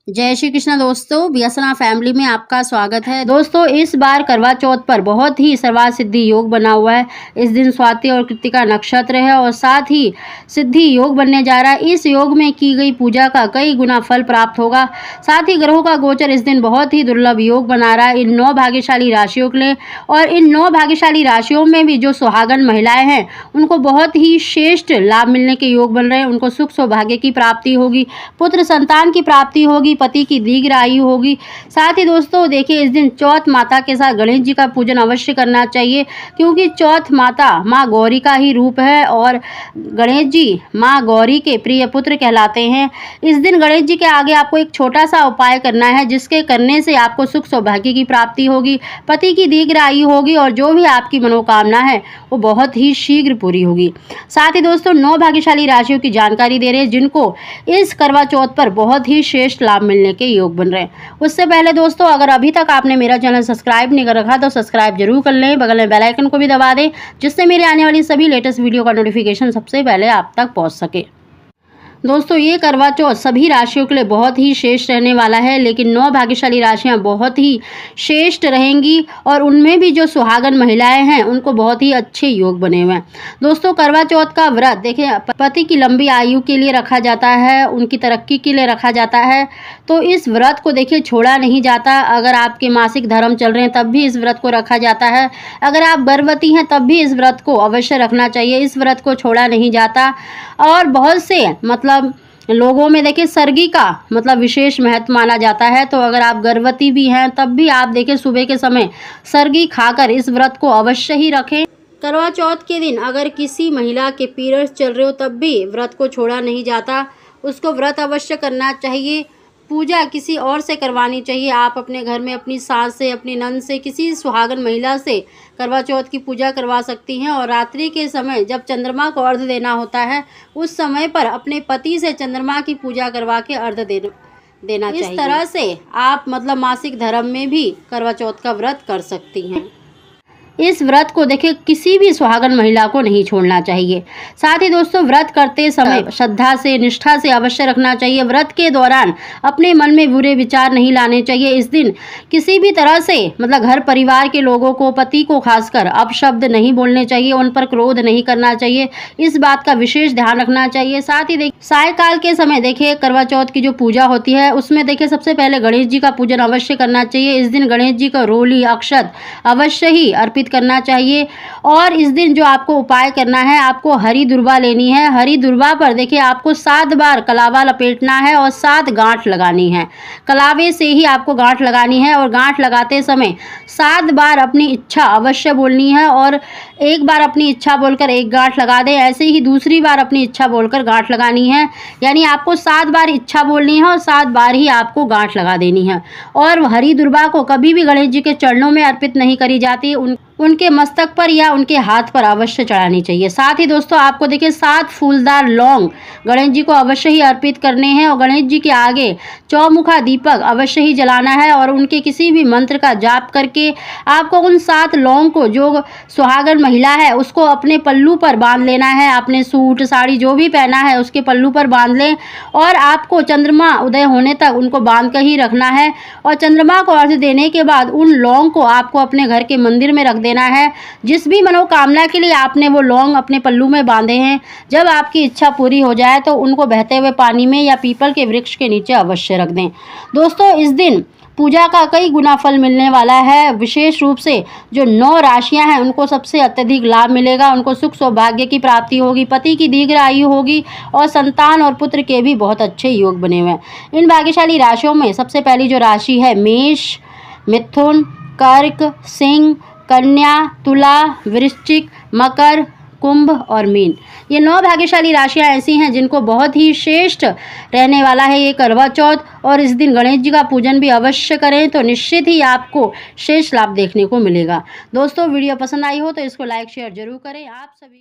जय श्री कृष्ण दोस्तों, व्यसना फैमिली में आपका स्वागत है। दोस्तों, इस बार करवा चौथ पर बहुत ही सर्वार्थ सिद्धि योग बना हुआ है। इस दिन स्वाति और कृतिका नक्षत्र है और साथ ही सिद्धि योग बनने जा रहा है। इस योग में की गई पूजा का कई गुना फल प्राप्त होगा। साथ ही ग्रहों का गोचर इस दिन बहुत ही दुर्लभ योग बना रहा है इन 9 भाग्यशाली राशियों के लिए। और इन 9 भाग्यशाली राशियों में भी जो सुहागन महिलाएं हैं उनको बहुत ही श्रेष्ठ लाभ मिलने के योग बन रहे हैं। उनको सुख सौभाग्य की प्राप्ति होगी, पुत्र संतान की प्राप्ति होगी, पति की दीर्घ आयु होगी। साथ ही दोस्तों देखिए, इस दिन चौथ माता के साथ गणेश जी का पूजन अवश्य करना चाहिए, क्योंकि चौथ माता माँ गौरी का ही रूप है और गणेश जी माँ गौरी के प्रिय पुत्र कहलाते हैं। इस दिन गणेश जी के आगे आपको एक छोटा सा उपाय करना है, जिसके करने से आपको सुख सौभाग्य की प्राप्ति होगी, पति की दीर्घ आयु होगी और जो भी आपकी मनोकामना है वो बहुत ही शीघ्र पूरी होगी। साथ ही दोस्तों 9 भाग्यशाली राशियों की जानकारी दे रहे हैं जिनको इस करवा चौथ पर बहुत ही श्रेष्ठ लाभ मिलने के योग बन रहे हैं। उससे पहले दोस्तों, अगर अभी तक आपने मेरा चैनल सब्सक्राइब नहीं कर रखा तो सब्सक्राइब जरूर कर लें, बगल में बेल आइकन को भी दबा दें, जिससे मेरे आने वाली सभी लेटेस्ट वीडियो का नोटिफिकेशन सबसे पहले आप तक पहुंच सके। दोस्तों, ये करवा चौथ सभी राशियों के लिए बहुत ही श्रेष्ठ रहने वाला है, लेकिन 9 भाग्यशाली राशियां बहुत ही श्रेष्ठ रहेंगी और उनमें भी जो सुहागन महिलाएं हैं उनको बहुत ही अच्छे योग बने हुए हैं। दोस्तों, करवा चौथ का व्रत देखिए पति की लंबी आयु के लिए रखा जाता है, उनकी तरक्की के लिए रखा जाता है। तो इस व्रत को देखिए छोड़ा नहीं जाता। अगर आपके मासिक धर्म चल रहे हैं तब भी इस व्रत को रखा जाता है। अगर आप गर्भवती हैं तब भी इस व्रत को अवश्य रखना चाहिए। इस व्रत को छोड़ा नहीं जाता। और बहुत से लोगों में देखिए सर्गी का विशेष महत्व माना जाता है। तो अगर आप गर्भवती भी हैं तब भी आप देखिए सुबह के समय सर्गी खाकर इस व्रत को अवश्य ही रखें। करवा चौथ के दिन अगर किसी महिला के पीरियड्स चल रहे हो तब भी व्रत को छोड़ा नहीं जाता, उसको व्रत अवश्य करना चाहिए। पूजा किसी और से करवानी चाहिए। आप अपने घर में अपनी सास से, अपनी नंद से, किसी सुहागन महिला से करवा चौथ की पूजा करवा सकती हैं। और रात्रि के समय जब चंद्रमा को अर्घ्य देना होता है उस समय पर अपने पति से चंद्रमा की पूजा करवा के अर्घ्य देना चाहिए। इस तरह से आप मासिक धर्म में भी करवा चौथ का व्रत कर सकती हैं। इस व्रत को देखिए किसी भी सुहागन महिला को नहीं छोड़ना चाहिए। साथ ही दोस्तों, व्रत करते समय श्रद्धा से, निष्ठा से अवश्य रखना चाहिए। व्रत के दौरान अपने मन में बुरे विचार नहीं लाने चाहिए। इस दिन किसी भी तरह से घर परिवार के लोगों को, पति को खासकर अपशब्द नहीं बोलने चाहिए, उन पर क्रोध नहीं करना चाहिए। इस बात का विशेष ध्यान रखना चाहिए। साथ ही देखिए सायकाल के समय देखिए करवा चौथ की जो पूजा होती है उसमें देखिए सबसे पहले गणेश जी का पूजन अवश्य करना चाहिए। इस दिन गणेश जी का रोली, अक्षत अवश्य ही अर्पित करना चाहिए। और इस दिन जो आपको उपाय करना है, आपको हरी दुर्वा लेनी है। हरी दुर्वा पर देखिए आपको 7 बार कलावा लपेटना है और 7 गांठ लगानी है। कलावे से ही आपको गांठ लगानी है और गांठ लगाते समय 7 बार अपनी इच्छा अवश्य बोलनी है। और एक बार अपनी इच्छा बोलकर एक गांठ लगा दें, ऐसे ही दूसरी बार अपनी इच्छा बोलकर गांठ लगानी है। यानी आपको 7 बार इच्छा बोलनी है और 7 बार ही आपको गांठ लगा देनी है। और हरी दुर्वा को कभी भी गणेश जी के चरणों में अर्पित नहीं करी जाती, उनके मस्तक पर या उनके हाथ पर अवश्य चढ़ानी चाहिए। साथ ही दोस्तों आपको देखिए 7 फूलदार लौंग गणेश जी को अवश्य ही अर्पित करने हैं और गणेश जी के आगे चौमुखा दीपक अवश्य ही जलाना है। और उनके किसी भी मंत्र का जाप करके आपको उन 7 लौंग को, जो सुहागन महिला है उसको अपने पल्लू पर बांध लेना है। अपने सूट साड़ी जो भी पहना है उसके पल्लू पर बांध लें और आपको चंद्रमा उदय होने तक उनको बांध कर ही रखना है। और चंद्रमा को अर्घ्य देने के बाद उन लौंग को आपको अपने घर के मंदिर में रख देना है। जिस भी मनोकामना के लिए आपने वो लौंग अपने पल्लू में बांधे हैं, जब आपकी इच्छा पूरी हो जाए तो उनको बहते हुए पानी में या पीपल के वृक्ष के नीचे अवश्य रख दें। दोस्तों, इस दिन पूजा का कई गुना फल मिलने वाला है। विशेष रूप से जो 9 राशियां हैं उनको सबसे अत्यधिक लाभ मिलेगा। उनको सुख सौभाग्य की प्राप्ति होगी, पति की दीर्घ आयु होगी और संतान और पुत्र के भी बहुत अच्छे योग बने हुए हैं। इन भाग्यशाली राशियों में सबसे पहली जो राशि है मेष, मिथुन, कर्क, सिंह, कन्या, तुला, वृश्चिक, मकर, कुंभ और मीन। ये 9 भाग्यशाली राशियां ऐसी हैं जिनको बहुत ही श्रेष्ठ रहने वाला है ये करवा चौथ। और इस दिन गणेश जी का पूजन भी अवश्य करें तो निश्चित ही आपको श्रेष्ठ लाभ देखने को मिलेगा। दोस्तों, वीडियो पसंद आई हो तो इसको लाइक शेयर जरूर करें। आप सभी